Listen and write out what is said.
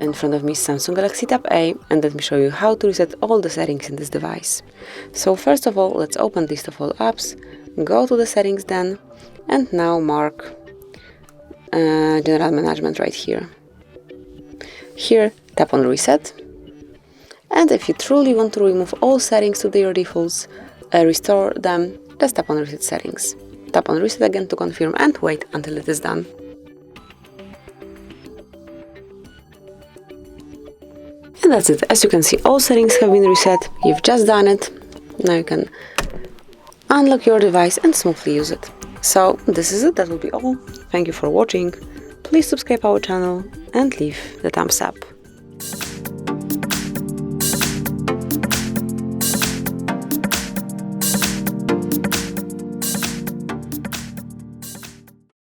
In front of me is Samsung Galaxy Tab A, and let me show you how to reset all the settings in this device. So first of all, let's open list of all apps, go to the settings then, and now mark General Management right here. Here, tap on Reset, and if you truly want to remove all settings to their defaults, restore them, just tap on Reset Settings. Tap on Reset again to confirm and wait until it is done. And that's it. As you can see, all settings have been reset. You've just done it. Now you can unlock your device and smoothly use it. So this is it. That will be all. Thank you for watching. Please subscribe our channel and leave the thumbs up.